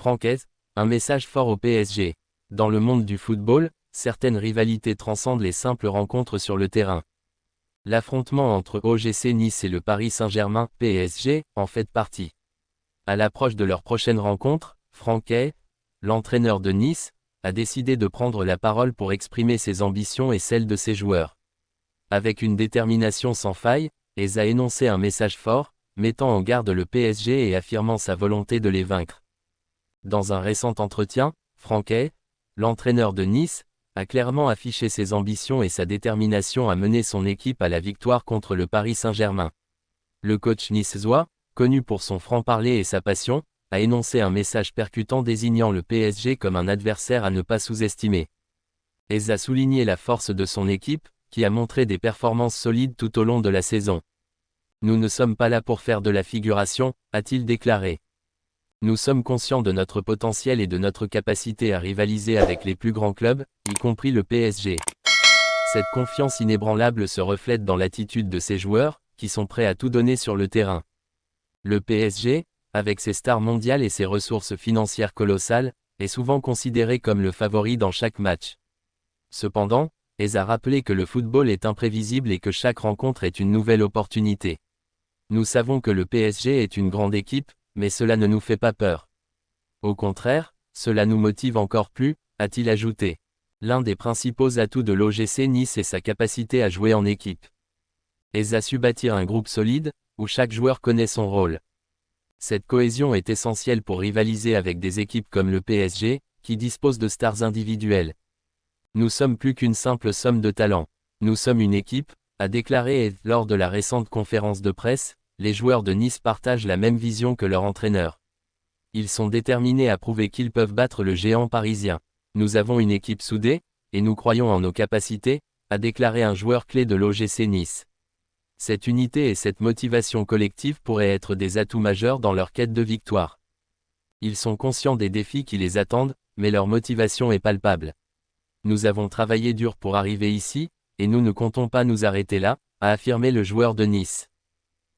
Francaise, un message fort au PSG. Dans le monde du football, certaines rivalités transcendent les simples rencontres sur le terrain. L'affrontement entre OGC Nice et le Paris Saint-Germain, PSG, en fait partie. À l'approche de leur prochaine rencontre, Franquet, l'entraîneur de Nice, a décidé de prendre la parole pour exprimer ses ambitions et celles de ses joueurs. Avec une détermination sans faille, il a énoncé un message fort, mettant en garde le PSG et affirmant sa volonté de les vaincre. Dans un récent entretien, Franquet, l'entraîneur de Nice, a clairement affiché ses ambitions et sa détermination à mener son équipe à la victoire contre le Paris Saint-Germain. Le coach niçois, connu pour son franc-parler et sa passion, a énoncé un message percutant désignant le PSG comme un adversaire à ne pas sous-estimer. Il a souligné la force de son équipe, qui a montré des performances solides tout au long de la saison. « Nous ne sommes pas là pour faire de la figuration », a-t-il déclaré. Nous sommes conscients de notre potentiel et de notre capacité à rivaliser avec les plus grands clubs, y compris le PSG. Cette confiance inébranlable se reflète dans l'attitude de ses joueurs, qui sont prêts à tout donner sur le terrain. Le PSG, avec ses stars mondiales et ses ressources financières colossales, est souvent considéré comme le favori dans chaque match. Cependant, il a rappelé que le football est imprévisible et que chaque rencontre est une nouvelle opportunité. Nous savons que le PSG est une grande équipe, mais cela ne nous fait pas peur. Au contraire, cela nous motive encore plus, a-t-il ajouté. L'un des principaux atouts de l'OGC Nice est sa capacité à jouer en équipe. Il a su bâtir un groupe solide, où chaque joueur connaît son rôle. Cette cohésion est essentielle pour rivaliser avec des équipes comme le PSG, qui disposent de stars individuelles. Nous sommes plus qu'une simple somme de talents. Nous sommes une équipe, a déclaré et, lors de la récente conférence de presse, les joueurs de Nice partagent la même vision que leur entraîneur. Ils sont déterminés à prouver qu'ils peuvent battre le géant parisien. Nous avons une équipe soudée, et nous croyons en nos capacités, a déclaré un joueur clé de l'OGC Nice. Cette unité et cette motivation collective pourraient être des atouts majeurs dans leur quête de victoire. Ils sont conscients des défis qui les attendent, mais leur motivation est palpable. Nous avons travaillé dur pour arriver ici, et nous ne comptons pas nous arrêter là, a affirmé le joueur de Nice.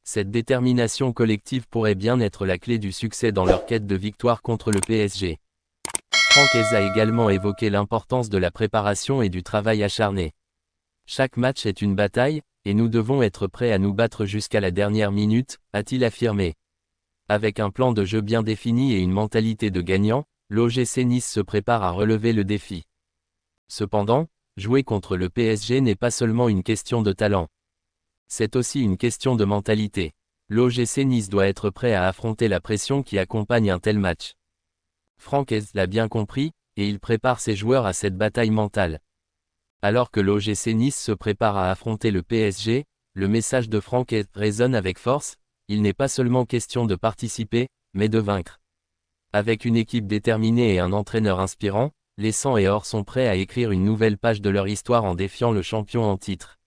Cette détermination collective pourrait bien être la clé du succès dans leur quête de victoire contre le PSG. Francaise a également évoqué l'importance de la préparation et du travail acharné. Chaque match est une bataille, et nous devons être prêts à nous battre jusqu'à la dernière minute, a-t-il affirmé. Avec un plan de jeu bien défini et une mentalité de gagnant, l'OGC Nice se prépare à relever le défi. Cependant, jouer contre le PSG n'est pas seulement une question de talent. C'est aussi une question de mentalité. L'OGC Nice doit être prêt à affronter la pression qui accompagne un tel match. Francaise l'a bien compris, et il prépare ses joueurs à cette bataille mentale. Alors que l'OGC Nice se prépare à affronter le PSG, le message de Francaise résonne avec force, il n'est pas seulement question de participer, mais de vaincre. Avec une équipe déterminée et un entraîneur inspirant, les Sang et Or sont prêts à écrire une nouvelle page de leur histoire en défiant le champion en titre.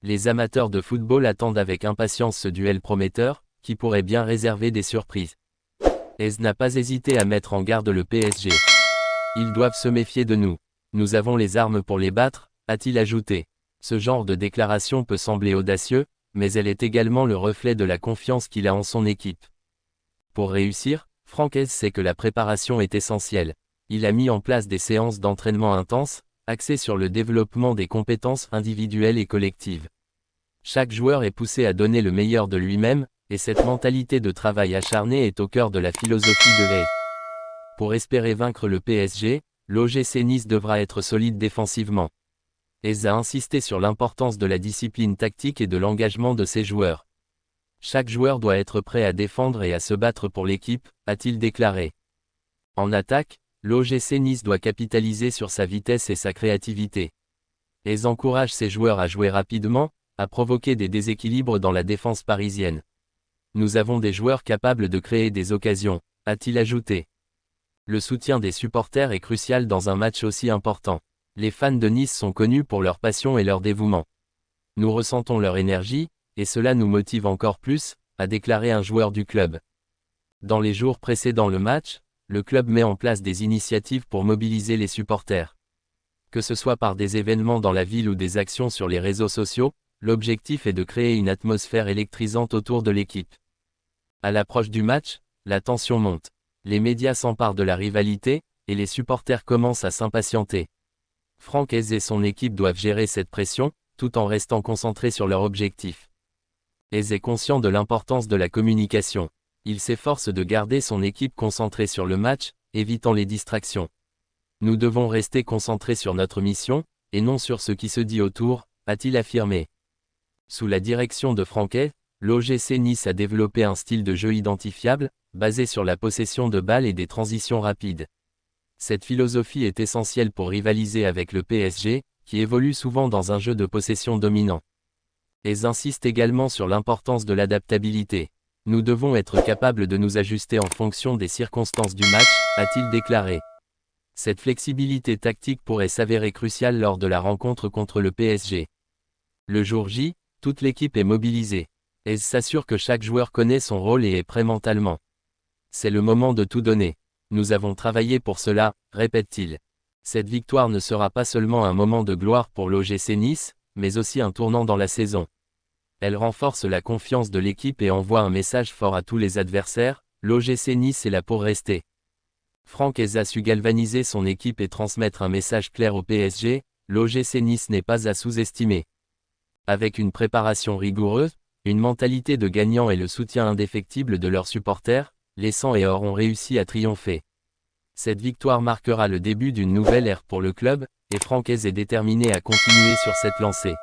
Les amateurs de football attendent avec impatience ce duel prometteur, qui pourrait bien réserver des surprises. Ez n'a pas hésité à mettre en garde le PSG. Ils doivent se méfier de nous. Nous avons les armes pour les battre, a-t-il ajouté. Ce genre de déclaration peut sembler audacieux, mais elle est également le reflet de la confiance qu'il a en son équipe. Pour réussir, Francaise sait que la préparation est essentielle. Il a mis en place des séances d'entraînement intenses, axées sur le développement des compétences individuelles et collectives. Chaque joueur est poussé à donner le meilleur de lui-même, et cette mentalité de travail acharné est au cœur de la philosophie de l'AS. Pour espérer vaincre le PSG, l'OGC Nice devra être solide défensivement. AS a insisté sur l'importance de la discipline tactique et de l'engagement de ses joueurs. Chaque joueur doit être prêt à défendre et à se battre pour l'équipe, a-t-il déclaré. En attaque, l'OGC Nice doit capitaliser sur sa vitesse et sa créativité. AS encourage ses joueurs à jouer rapidement, à provoquer des déséquilibres dans la défense parisienne. Nous avons des joueurs capables de créer des occasions, a-t-il ajouté. Le soutien des supporters est crucial dans un match aussi important. Les fans de Nice sont connus pour leur passion et leur dévouement. Nous ressentons leur énergie, et cela nous motive encore plus, a déclaré un joueur du club. Dans les jours précédant le match, le club met en place des initiatives pour mobiliser les supporters. Que ce soit par des événements dans la ville ou des actions sur les réseaux sociaux, l'objectif est de créer une atmosphère électrisante autour de l'équipe. À l'approche du match, la tension monte. Les médias s'emparent de la rivalité, et les supporters commencent à s'impatienter. Franck Hez et son équipe doivent gérer cette pression, tout en restant concentrés sur leur objectif. Hez est conscient de l'importance de la communication. Il s'efforce de garder son équipe concentrée sur le match, évitant les distractions. Nous devons rester concentrés sur notre mission, et non sur ce qui se dit autour, a-t-il affirmé. Sous la direction de Franck Hez, l'OGC Nice a développé un style de jeu identifiable, basé sur la possession de balles et des transitions rapides. Cette philosophie est essentielle pour rivaliser avec le PSG, qui évolue souvent dans un jeu de possession dominant. Hez insiste également sur l'importance de l'adaptabilité. Nous devons être capables de nous ajuster en fonction des circonstances du match, a-t-il déclaré. Cette flexibilité tactique pourrait s'avérer cruciale lors de la rencontre contre le PSG. Le jour J, toute l'équipe est mobilisée. Hez s'assure que chaque joueur connaît son rôle et est prêt mentalement. C'est le moment de tout donner. Nous avons travaillé pour cela, répète-t-il. Cette victoire ne sera pas seulement un moment de gloire pour l'OGC Nice, mais aussi un tournant dans la saison. Elle renforce la confiance de l'équipe et envoie un message fort à tous les adversaires, l'OGC Nice est là pour rester. Franck Hez a su galvaniser son équipe et transmettre un message clair au PSG, l'OGC Nice n'est pas à sous-estimer. Avec une préparation rigoureuse, une mentalité de gagnant et le soutien indéfectible de leurs supporters, les Sang et Or ont réussi à triompher. Cette victoire marquera le début d'une nouvelle ère pour le club, et Franck Hez est déterminé à continuer sur cette lancée.